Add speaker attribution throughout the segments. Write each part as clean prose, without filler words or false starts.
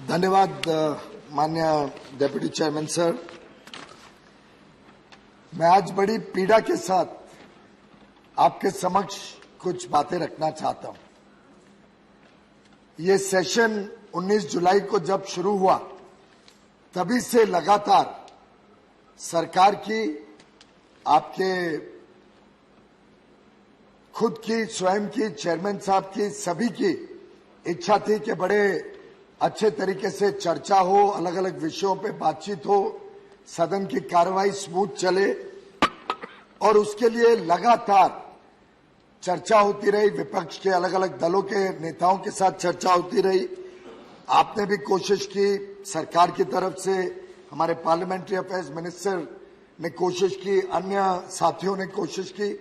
Speaker 1: धन्यवाद माननीय deputy chairman sir. मैं आज बड़ी पीड़ा के साथ आपके समक्ष कुछ बातें रखना चाहता हूं। ये सेशन 19 जुलाई को जब शुरू हुआ तभी से लगातार सरकार की, आपके खुद की, स्वयं की, चेयरमैन साहब की, सभी की इच्छा थी कि बड़े अच्छे तरीके से चर्चा हो, अलग अलग विषयों पे बातचीत हो, सदन की कार्रवाई स्मूथ चले और उसके लिए लगातार चर्चा होती रही। विपक्ष के अलग अलग दलों के नेताओं के साथ चर्चा होती रही। आपने भी कोशिश की, सरकार की तरफ से हमारे पार्लियामेंट्री अफेयर्स मिनिस्टर ने कोशिश की, अन्य साथियों ने कोशिश की,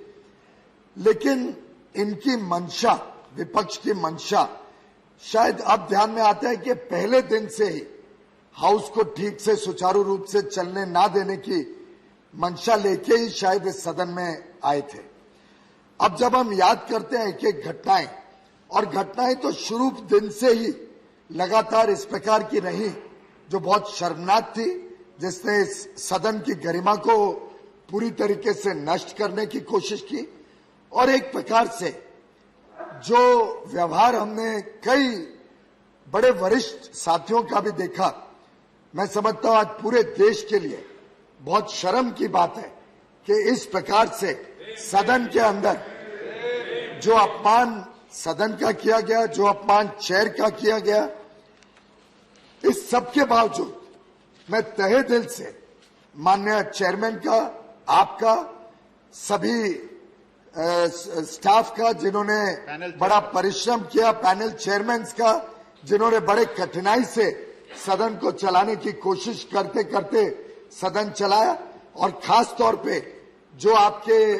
Speaker 1: लेकिन इनकी मंशा, विपक्ष की मंशा शायद अब ध्यान में आता है कि पहले दिन से ही हाउस को ठीक से सुचारू रूप से चलने ना देने की मंशा लेके ही शायद इस सदन में आए थे। अब जब हम याद करते हैं कि घटनाएं, और घटनाएं तो शुरू दिन से ही लगातार इस प्रकार की रही जो बहुत शर्मनाक थी, जिसने इस सदन की गरिमा को पूरी तरीके से नष्ट करने की कोशिश की, और एक प्रकार से जो व्यवहार हमने कई बड़े वरिष्ठ साथियों का भी देखा, मैं समझता हूं आज पूरे देश के लिए बहुत शर्म की बात है कि इस प्रकार से सदन के अंदर जो अपमान सदन का किया गया, जो अपमान चेयर का किया गया, इस सब के बावजूद मैं तहे दिल से माननीय चेयरमैन का, आपका, सभी स्टाफ का जिन्होंने बड़ा परिश्रम किया, पैनल चेयरमैन का जिन्होंने बड़े कठिनाई से सदन को चलाने की कोशिश करते करते सदन चलाया, और खास तौर पे जो आपके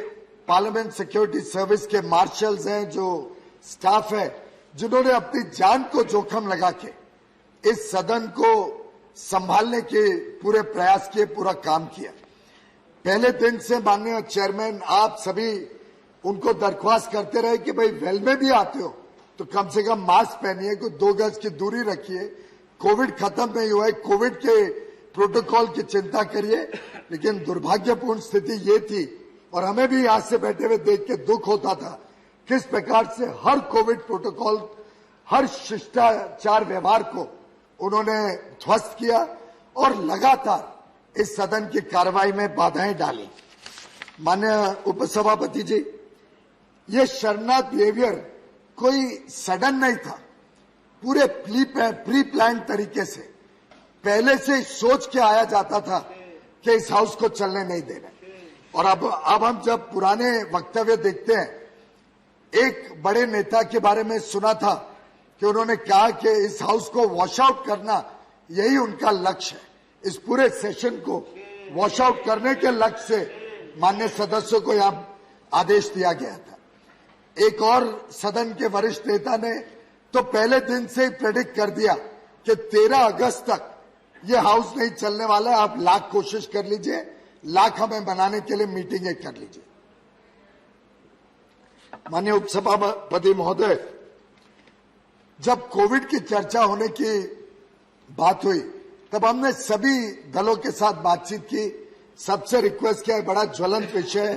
Speaker 1: पार्लियामेंट सिक्योरिटी सर्विस के मार्शल्स हैं, जो स्टाफ है, जिन्होंने अपनी जान को जोखिम लगा के इस सदन को संभालने के पूरे प्रयास किए, पूरा काम किया। पहले दिन से माननीय चेयरमैन, आप सभी उनको दरख्वास्त करते रहे कि भाई वेल में भी आते हो तो कम से कम मास्क पहनिए, कोई 2 गज की दूरी रखिए, कोविड खत्म नहीं हुआ है, कोविड के प्रोटोकॉल की चिंता करिए। लेकिन दुर्भाग्यपूर्ण स्थिति ये थी, और हमें भी यहां से बैठे हुए देख के दुख होता था, किस प्रकार से हर कोविड प्रोटोकॉल, हर शिष्टाचार व्यवहार को उन्होंने ध्वस्त किया और लगातार इस सदन की कार्रवाई में बाधाएं डाली। माननीय उपसभापति जी, ये शर्मनाक बिहेवियर कोई सडन नहीं था, पूरे प्री प्लान तरीके से पहले से सोच के आया जाता था कि इस हाउस को चलने नहीं देना। और अब हम जब पुराने वक्तव्य देखते हैं, एक बड़े नेता के बारे में सुना था कि उन्होंने कहा कि इस हाउस को वॉश आउट करना यही उनका लक्ष्य है। इस पूरे सेशन को वॉश आउट करने के लक्ष्य से माननीय सदस्यों को यहां आदेश दिया गया था। एक और सदन के वरिष्ठ नेता ने तो पहले दिन से ही प्रेडिक्ट कर दिया कि 13 अगस्त तक ये हाउस नहीं चलने वाला है, आप लाख कोशिश कर लीजिए, लाख हमें बनाने के लिए मीटिंगें कर लीजिए। माननीय उपसभापति महोदय, जब कोविड की चर्चा होने की बात हुई तब हमने सभी दलों के साथ बातचीत की, सबसे रिक्वेस्ट किया, बड़ा ज्वलंत विषय है,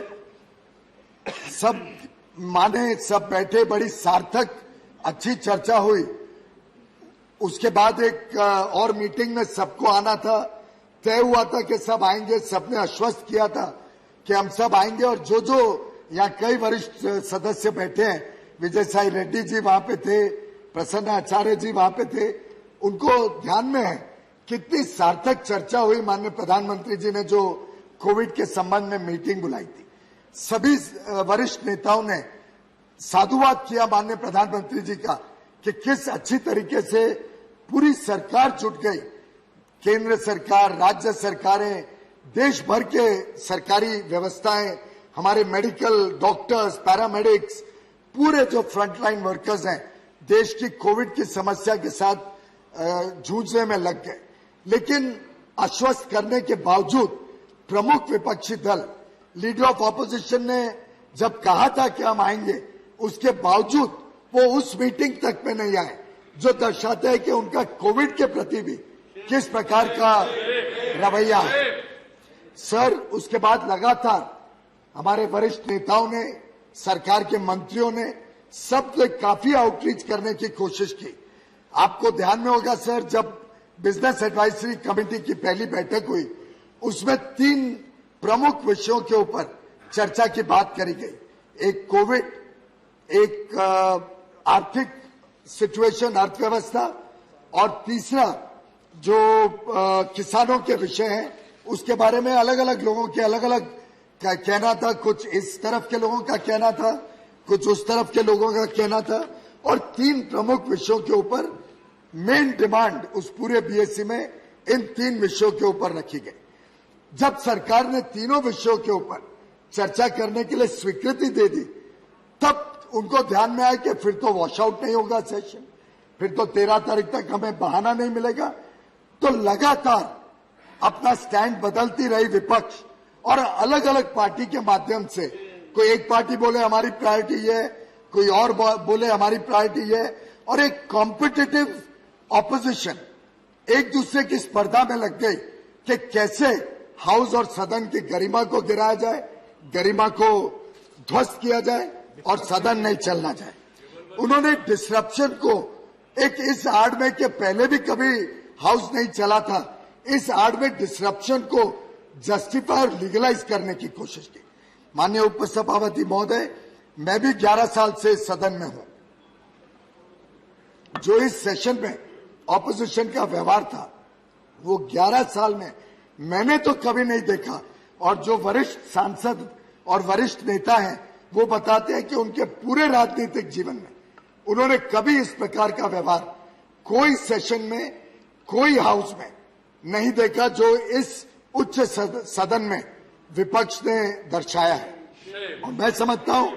Speaker 1: सब माने, सब बैठे, बड़ी सार्थक अच्छी चर्चा हुई। उसके बाद एक और मीटिंग में सबको आना था, तय हुआ था कि सब आएंगे, सबने आश्वस्त किया था कि हम सब आएंगे, और जो जो यहाँ कई वरिष्ठ सदस्य बैठे हैं, विजय साई रेड्डी जी वहां पे थे, प्रसन्न आचार्य जी वहां पे थे, उनको ध्यान में है कितनी सार्थक चर्चा हुई। माननीय प्रधानमंत्री जी ने जो कोविड के संबंध में मीटिंग बुलाई थी, सभी वरिष्ठ नेताओं ने साधुवाद किया माननीय प्रधानमंत्री जी का कि किस अच्छी तरीके से पूरी सरकार जुट गई, केंद्र सरकार, राज्य सरकारें, देश भर के सरकारी व्यवस्थाएं, हमारे मेडिकल डॉक्टर्स, पैरामेडिक्स, पूरे जो फ्रंटलाइन वर्कर्स हैं, देश की कोविड की समस्या के साथ जूझने में लग गए। लेकिन आश्वस्त करने के बावजूद प्रमुख विपक्षी दल, लीडर ऑफ ऑपोजिशन ने जब कहा था कि हम आएंगे, उसके बावजूद वो उस मीटिंग तक में नहीं आए जो दर्शाता है कि उनका कोविड के प्रति भी किस प्रकार का रवैया है। सर, उसके बाद लगातार हमारे वरिष्ठ नेताओं ने, सरकार के मंत्रियों ने सबसे काफी आउटरीच करने की कोशिश की। आपको ध्यान में होगा सर, जब बिजनेस एडवाइजरी कमेटी की पहली बैठक हुई, उसमें 3 प्रमुख विषयों के ऊपर चर्चा की बात करी गई। एक कोविड, एक आर्थिक सिचुएशन, अर्थव्यवस्था, और तीसरा जो किसानों के विषय हैं, उसके बारे में अलग अलग लोगों के अलग अलग कहना था। कुछ इस तरफ के लोगों का कहना था, कुछ उस तरफ के लोगों का कहना था, और 3 प्रमुख विषयों के ऊपर मेन डिमांड उस पूरे बीएससी में इन 3 विषयों के ऊपर रखी गई। जब सरकार ने तीनों विषयों के ऊपर चर्चा करने के लिए स्वीकृति दे दी, तब उनको ध्यान में आया कि फिर तो वॉश आउट नहीं होगा सेशन, फिर तो 13 तारीख तक हमें बहाना नहीं मिलेगा। तो लगातार अपना स्टैंड बदलती रही विपक्ष, और अलग अलग पार्टी के माध्यम से, कोई एक पार्टी बोले हमारी प्रायोरिटी ये है, कोई और बोले हमारी प्रायोरिटी ये है, और एक कॉम्पिटिटिव ऑपोजिशन एक दूसरे की स्पर्धा में लग गई कि कैसे हाउस और सदन की गरिमा को गिराया जाए, गरिमा को ध्वस्त किया जाए और सदन नहीं चलना जाए। उन्होंने डिसरप्शन को एक इस आड़ में कि पहले भी कभी हाउस नहीं चला था, इस आड़ में डिसरप्शन को जस्टिफाई और लीगलाइज करने की कोशिश की। माननीय उपसभापति महोदय, मैं भी 11 साल से सदन में हूं। जो इस सेशन में ऑपोजिशन का व्यवहार था, वो 11 साल में मैंने तो कभी नहीं देखा। और जो वरिष्ठ सांसद और वरिष्ठ नेता हैं, वो बताते हैं कि उनके पूरे राजनीतिक जीवन में उन्होंने कभी इस प्रकार का व्यवहार कोई सेशन में, कोई हाउस में नहीं देखा जो इस उच्च सदन में विपक्ष ने दर्शाया है। और मैं समझता हूं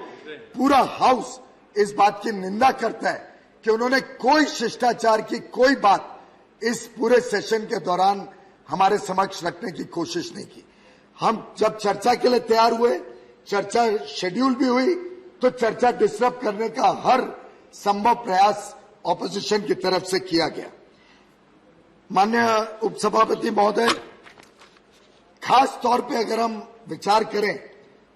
Speaker 1: पूरा हाउस इस बात की निंदा करता है कि उन्होंने कोई शिष्टाचार की कोई बात इस पूरे सेशन के दौरान हमारे समक्ष रखने की कोशिश नहीं की। हम जब चर्चा के लिए तैयार हुए, चर्चा शेड्यूल भी हुई, तो चर्चा डिस्टर्ब करने का हर संभव प्रयास ऑपोजिशन की तरफ से किया गया। माननीय उपसभापति महोदय, खास तौर पे अगर हम विचार करें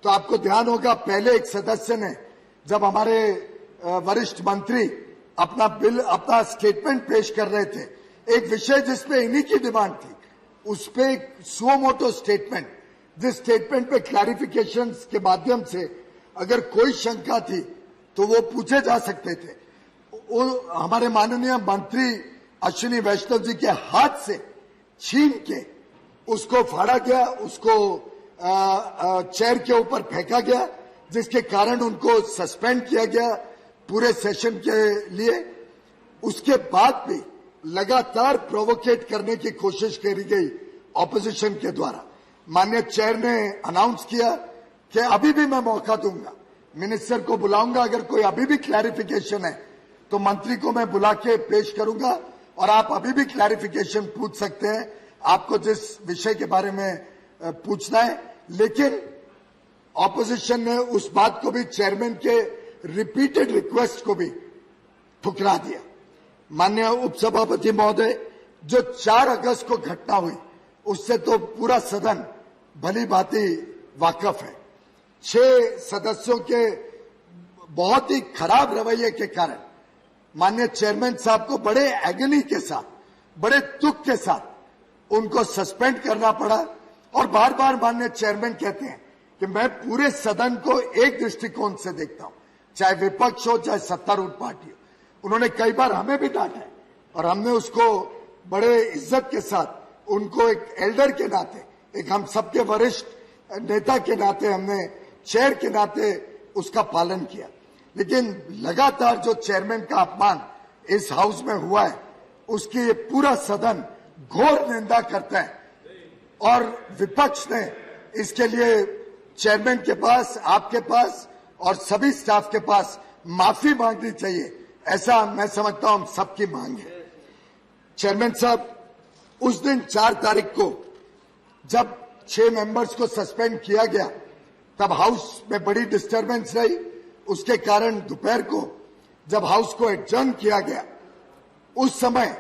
Speaker 1: तो आपको ध्यान होगा, पहले एक सदस्य ने, जब हमारे वरिष्ठ मंत्री अपना स्टेटमेंट पेश कर रहे थे, एक विषय जिसपे इन्हीं की डिमांड थी, उस पे एक सुओ मोटो स्टेटमेंट, जिस स्टेटमेंट पे क्लैरिफिकेशन के माध्यम से अगर कोई शंका थी तो वो पूछे जा सकते थे, वो हमारे माननीय मंत्री अश्विनी वैष्णव जी के हाथ से छीन के उसको फाड़ा गया, उसको चेयर के ऊपर फेंका गया, जिसके कारण उनको सस्पेंड किया गया पूरे सेशन के लिए। उसके बाद भी लगातार प्रोवोकेट करने की कोशिश करी गई ऑपोजिशन के द्वारा। माननीय चेयर ने अनाउंस किया कि अभी भी मैं मौका दूंगा, मिनिस्टर को बुलाऊंगा, अगर कोई अभी भी क्लैरिफिकेशन है तो मंत्री को मैं बुला के पेश करूंगा और आप अभी भी क्लैरिफिकेशन पूछ सकते हैं, आपको जिस विषय के बारे में पूछना है। लेकिन ऑपोजिशन ने उस बात को भी, चेयरमैन के रिपीटेड रिक्वेस्ट को भी ठुकरा दिया। माननीय उपसभापति महोदय, जो 4 अगस्त को घटना हुई, उससे तो पूरा सदन भली भांति वाकफ है। 6 सदस्यों के बहुत ही खराब रवैये के कारण माननीय चेयरमैन साहब को बड़े एगनी के साथ, बड़े दुख के साथ उनको सस्पेंड करना पड़ा। और बार बार माननीय चेयरमैन कहते हैं कि मैं पूरे सदन को एक दृष्टिकोण से देखता हूं, चाहे विपक्ष हो चाहे सत्तारूढ़ पार्टी हो। उन्होंने कई बार हमें भी डांटा है और हमने उसको बड़े इज्जत के साथ, उनको एक एल्डर के नाते, एक हम सबके वरिष्ठ नेता के नाते, हमने चेयर के नाते उसका पालन किया। लेकिन लगातार जो चेयरमैन का अपमान इस हाउस में हुआ है, उसकी ये पूरा सदन घोर निंदा करता है और विपक्ष ने इसके लिए चेयरमैन के पास, आपके पास और सभी स्टाफ के पास माफी मांगनी चाहिए, ऐसा मैं समझता हूं हम सबकी मांग है। चेयरमैन साहब, उस दिन 4 तारीख को जब 6 मेंबर्स को सस्पेंड किया गया, तब हाउस में बड़ी डिस्टरबेंस रही। उसके कारण दोपहर को जब हाउस को एडजर्न किया गया उस समय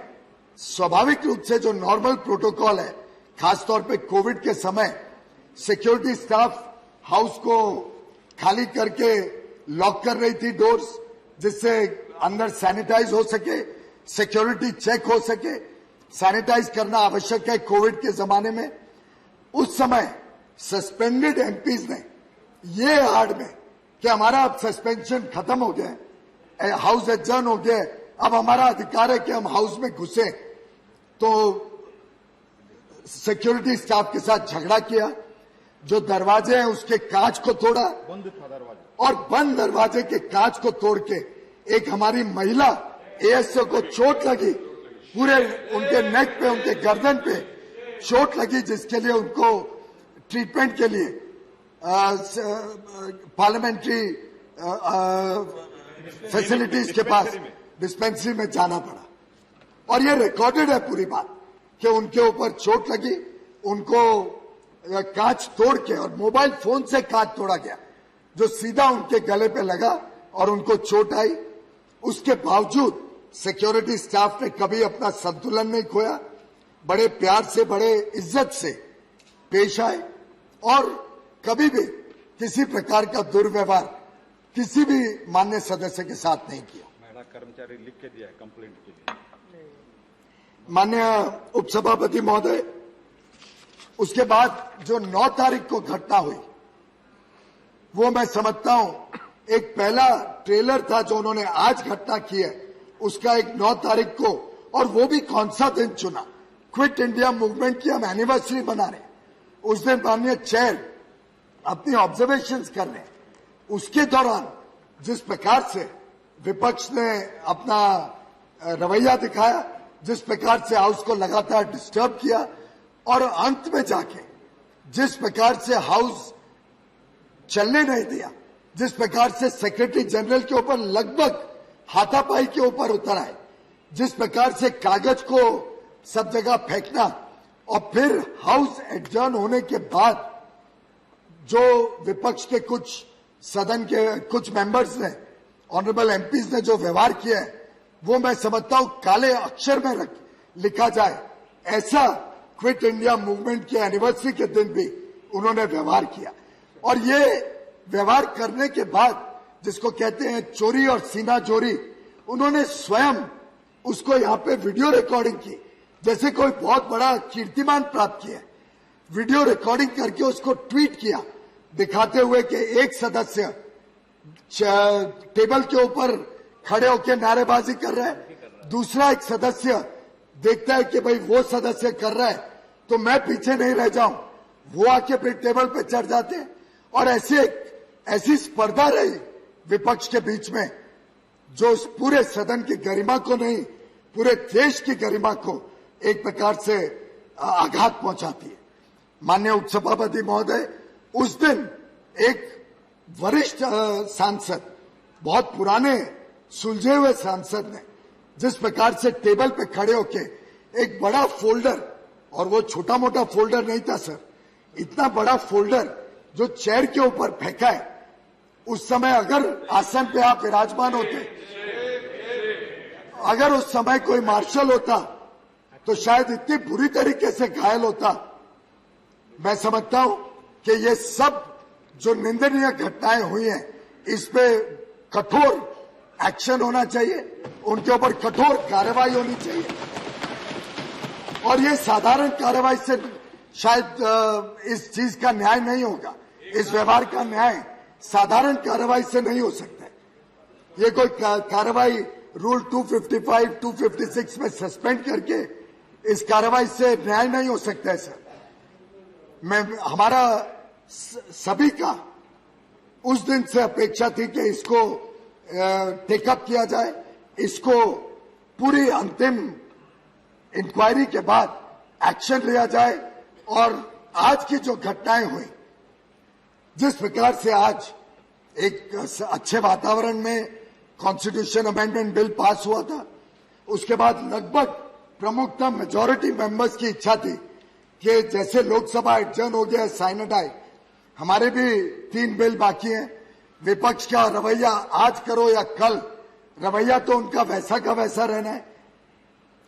Speaker 1: स्वाभाविक रूप से जो नॉर्मल प्रोटोकॉल है, खासतौर पे कोविड के समय सिक्योरिटी स्टाफ हाउस को खाली करके लॉक कर रही थी डोर्स, जिससे अंदर सैनिटाइज हो सके, सिक्योरिटी चेक हो सके। सैनिटाइज करना आवश्यक है कोविड के जमाने में। उस समय सस्पेंडेड एमपीज ने ये आड़ में कि हमारा अब सस्पेंशन खत्म हो गया, हाउस एडजर्न हो गया, अब हमारा अधिकार है कि हम हाउस में घुसे, तो सिक्योरिटी स्टाफ के साथ झगड़ा किया, जो दरवाजे हैं उसके कांच को तोड़ा,
Speaker 2: बंद था दरवाजा, और
Speaker 1: बंद दरवाजे के कांच को तोड़ के एक हमारी महिला एएसओ को चोट लगी, पूरे उनके नेक पे, उनके गर्दन पे चोट लगी, जिसके लिए उनको ट्रीटमेंट के लिए पार्लियामेंट्री फैसिलिटीज के पास डिस्पेंसरी में जाना पड़ा। और ये रिकॉर्डेड है पूरी बात कि उनके ऊपर चोट लगी, उनको कांच तोड़ के, और मोबाइल फोन से कांच तोड़ा गया जो सीधा उनके गले पे लगा और उनको चोट आई। उसके बावजूद सिक्योरिटी स्टाफ ने कभी अपना संतुलन नहीं खोया, बड़े प्यार से, बड़े इज्जत से पेश आए और कभी भी किसी प्रकार का दुर्व्यवहार किसी भी मान्य सदस्य के साथ नहीं किया।
Speaker 2: महिला कर्मचारी लिख के दिया है कंप्लेंट के लिए।
Speaker 1: माननीय उपसभापति महोदय, उसके बाद जो 9 तारीख को घटना हुई, वो मैं समझता हूं एक पहला ट्रेलर था जो उन्होंने आज घटना की है, उसका एक 9 तारीख को, और वो भी कौन सा दिन चुना, क्विट इंडिया मूवमेंट की हम एनिवर्सरी बना रहे हैं, उस दिन माननीय चेयर अपनी ऑब्जर्वेशंस कर रहे हैं। उसके दौरान जिस प्रकार से विपक्ष ने अपना रवैया दिखाया, जिस प्रकार से हाउस को लगातार डिस्टर्ब किया, और अंत में जाके जिस प्रकार से हाउस चलने नहीं दिया, जिस प्रकार से सेक्रेटरी जनरल के ऊपर लगभग हाथापाई के ऊपर उतर आए, जिस प्रकार से कागज को सब जगह फेंकना, और फिर हाउस एडजर्न होने के बाद जो विपक्ष के कुछ सदन के कुछ मेंबर्स ने, ऑनरेबल एमपीज ने जो व्यवहार किया है, वो मैं समझता हूं काले अक्षर में लिखा जाए, ऐसा क्विट इंडिया मूवमेंट की एनिवर्सरी के दिन भी उन्होंने व्यवहार किया। और ये व्यवहार करने के बाद, जिसको कहते हैं चोरी और सीना चोरी, उन्होंने स्वयं उसको यहां पे वीडियो रिकॉर्डिंग की, जैसे कोई बहुत बड़ा कीर्तिमान प्राप्त किया, वीडियो रिकॉर्डिंग करके उसको ट्वीट किया, दिखाते हुए कि एक सदस्य टेबल के ऊपर खड़े होकर नारेबाजी कर रहा है, दूसरा एक सदस्य देखता है कि भाई वो सदस्य कर रहा है तो मैं पीछे नहीं रह जाऊं, वो आके फिर टेबल पे चढ़ जाते हैं, और ऐसी स्पर्धा रही विपक्ष के बीच में, जो उस पूरे सदन की गरिमा को नहीं, पूरे देश की गरिमा को एक प्रकार से आघात पहुंचाती है। माननीय उपसभापति महोदय, उस दिन एक वरिष्ठ सांसद, बहुत पुराने सुलझे हुए सांसद ने जिस प्रकार से टेबल पे खड़े होके एक बड़ा फोल्डर, और वो छोटा मोटा फोल्डर नहीं था सर, इतना बड़ा फोल्डर जो चेयर के ऊपर फेंका है, उस समय अगर आसन पे आप विराजमान होते, अगर उस समय कोई मार्शल होता तो शायद इतनी बुरी तरीके से घायल होता। मैं समझता हूं कि ये सब जो निंदनीय घटनाएं हुई हैं, इस पे कठोर एक्शन होना चाहिए, उनके ऊपर कठोर कार्रवाई होनी चाहिए, और ये साधारण कार्रवाई से शायद इस चीज का न्याय नहीं होगा, इस व्यवहार का न्याय साधारण कार्रवाई से नहीं हो सकता है। ये कोई कार्रवाई रूल 255, 256 में सस्पेंड करके इस कार्रवाई से न्याय नहीं हो सकता है सर। हमारा सभी का उस दिन से अपेक्षा थी कि इसको टेकअप किया जाए, इसको पूरी अंतिम इंक्वायरी के बाद एक्शन लिया जाए, और आज की जो घटनाएं हुई, जिस प्रकार से आज एक अच्छे वातावरण में कॉन्स्टिट्यूशन अमेंडमेंट बिल पास हुआ था, उसके बाद लगभग प्रमुखता मेजॉरिटी मेंबर्स की इच्छा थी कि जैसे लोकसभा एडजर्न हो गया, साइनेट आए, हमारे भी 3 बिल बाकी हैं। विपक्ष का रवैया आज करो या कल, रवैया तो उनका वैसा का वैसा रहना है।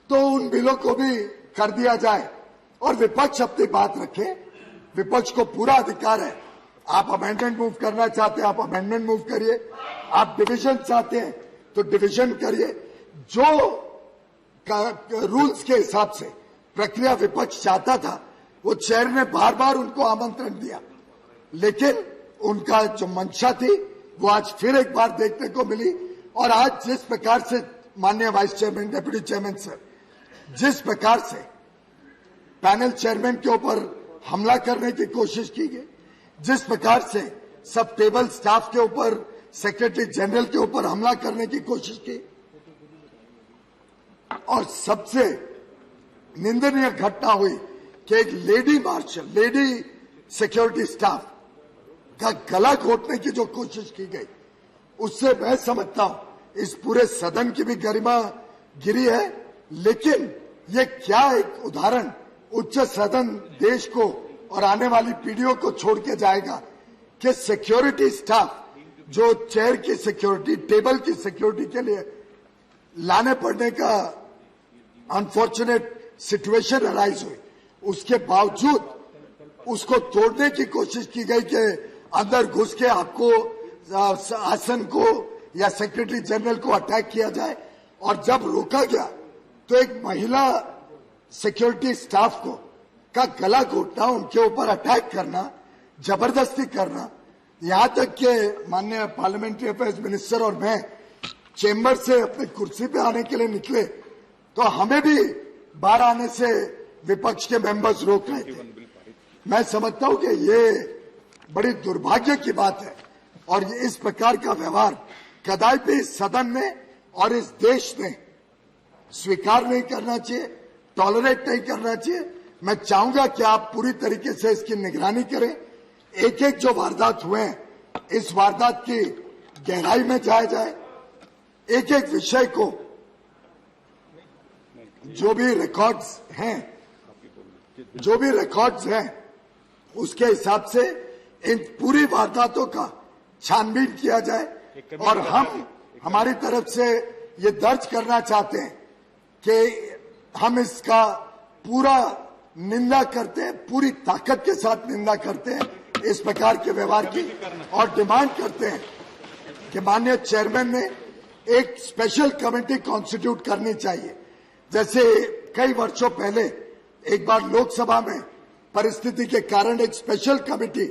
Speaker 1: तो उन बिलों को भी कर दिया जाए और विपक्ष अपनी बात रखे। विपक्ष को पूरा अधिकार है। आप अमेंडमेंट मूव करना चाहते हैं, आप अमेंडमेंट मूव करिए। आप डिवीजन चाहते हैं तो डिवीजन करिए। जो रूल्स के हिसाब से प्रक्रिया विपक्ष चाहता था, वो चेयर ने बार बार उनको आमंत्रण दिया, लेकिन उनका जो मंशा थी वो आज फिर एक बार देखने को मिली। और आज जिस प्रकार से माननीय vice chairman, deputy chairman sir, जिस प्रकार से पैनल चेयरमैन के ऊपर हमला करने की कोशिश की गई, जिस प्रकार से सब टेबल स्टाफ के ऊपर, सेक्रेटरी जनरल के ऊपर हमला करने की कोशिश की, और सबसे निंदनीय घटना हुई कि एक lady marshal, lady security staff का गला घोटने की जो कोशिश की गई, उससे मैं समझता हूं इस पूरे सदन की भी गरिमा गिरी है। लेकिन ये क्या एक उदाहरण उच्च सदन देश को और आने वाली पीढ़ियों को छोड़ के जाएगा कि सिक्योरिटी स्टाफ जो चेयर की सिक्योरिटी, टेबल की सिक्योरिटी के लिए लाने पड़ने का अनफॉर्चुनेट सिचुएशन अराइज हुई, उसके बावजूद उसको तोड़ने की कोशिश की गई कि अंदर घुस के आपको आसन को या सेक्रेटरी जनरल को अटैक किया जाए। और जब रोका गया तो एक महिला सिक्योरिटी स्टाफ को का गला घोटना, उनके ऊपर अटैक करना, जबरदस्ती करना, यहां तक कि माननीय पार्लियामेंट्री अफेयर्स मिनिस्टर और मैं चेंबर से अपनी कुर्सी पे आने के लिए निकले तो हमें भी बाहर आने से विपक्ष के मेंबर्स रोक रहे थे। मैं समझता हूं कि ये बड़ी दुर्भाग्य की बात है और इस प्रकार का व्यवहार कदापि इस सदन में और इस देश में स्वीकार नहीं करना चाहिए, टॉलरेट नहीं करना चाहिए। मैं चाहूंगा कि आप पूरी तरीके से इसकी निगरानी करें। एक एक जो वारदात हुए हैं, इस वारदात की गहराई में जाया जाए। एक एक विषय को, जो भी रिकॉर्ड्स हैं, उसके हिसाब से इन पूरी वारदातों का छानबीन किया जाए। और हम हमारी तरफ से ये दर्ज करना चाहते हैं कि हम इसका पूरा निंदा करते हैं, पूरी ताकत के साथ निंदा करते हैं इस प्रकार के व्यवहार की, और डिमांड करते हैं कि माननीय चेयरमैन ने एक स्पेशल कमेटी कॉन्स्टिट्यूट करनी चाहिए। जैसे कई वर्षों पहले एक बार लोकसभा में परिस्थिति के कारण एक स्पेशल कमेटी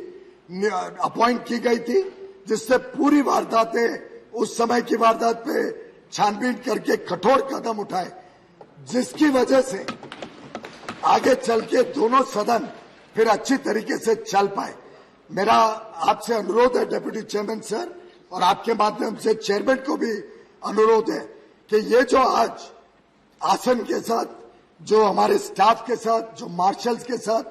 Speaker 1: अपॉइंट की गई थी, जिससे पूरी वारदातें, उस समय की वारदात पे छानबीन करके कठोर कदम उठाए, जिसकी वजह से आगे चल के दोनों सदन फिर अच्छी तरीके से चल पाए। मेरा आपसे अनुरोध है डेप्यूटी चेयरमैन सर, और आपके माध्यम से चेयरमैन को भी अनुरोध है कि ये जो आज आसन के साथ, जो हमारे स्टाफ के साथ, जो मार्शल्स के साथ,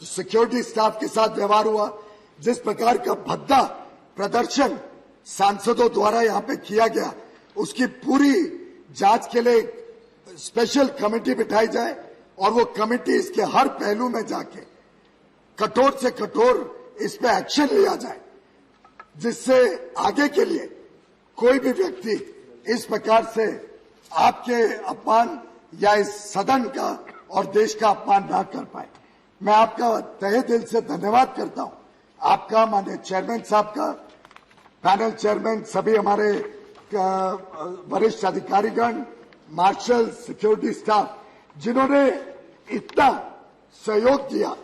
Speaker 1: जो सिक्योरिटी स्टाफ के साथ व्यवहार हुआ, जिस प्रकार का भद्दा प्रदर्शन सांसदों द्वारा यहाँ पे किया गया, उसकी पूरी जांच के लिए स्पेशल कमेटी बिठाई जाए और वो कमेटी इसके हर पहलू में जाके कठोर से कठोर इस पे एक्शन लिया जाए, जिससे आगे के लिए कोई भी व्यक्ति इस प्रकार से आपके अपमान या इस सदन का और देश का अपमान ना कर पाए। मैं आपका तहे दिल से धन्यवाद करता हूं, आपका, माननीय चेयरमैन साहब का, पैनल चेयरमैन, सभी हमारे वरिष्ठ अधिकारीगण, मार्शल, सिक्योरिटी स्टाफ, जिन्होंने इतना सहयोग दिया,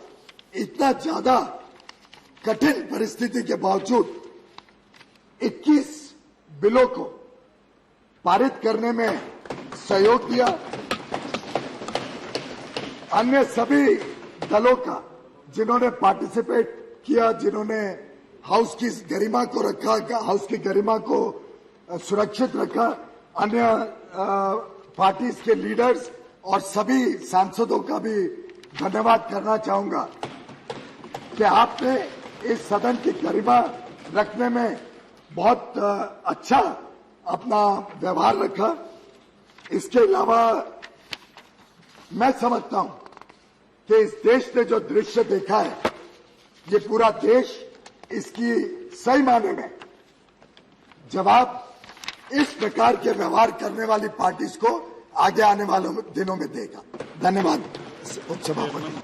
Speaker 1: इतना ज्यादा कठिन परिस्थिति के बावजूद 21 बिलों को पारित करने में सहयोग दिया। अन्य सभी दलों का जिन्होंने पार्टिसिपेट किया, जिन्होंने हाउस की गरिमा को रखा, हाउस की गरिमा को सुरक्षित रखा, अन्य पार्टीज के लीडर्स और सभी सांसदों का भी धन्यवाद करना चाहूंगा कि आपने इस सदन की गरिमा रखने में बहुत अच्छा अपना व्यवहार रखा। इसके अलावा मैं समझता हूं कि इस देश ने जो दृश्य देखा है, ये पूरा देश इसकी सही मायने में जवाब इस प्रकार के व्यवहार करने वाली पार्टीज को आगे आने वाले दिनों में देगा। धन्यवाद उपसभापति।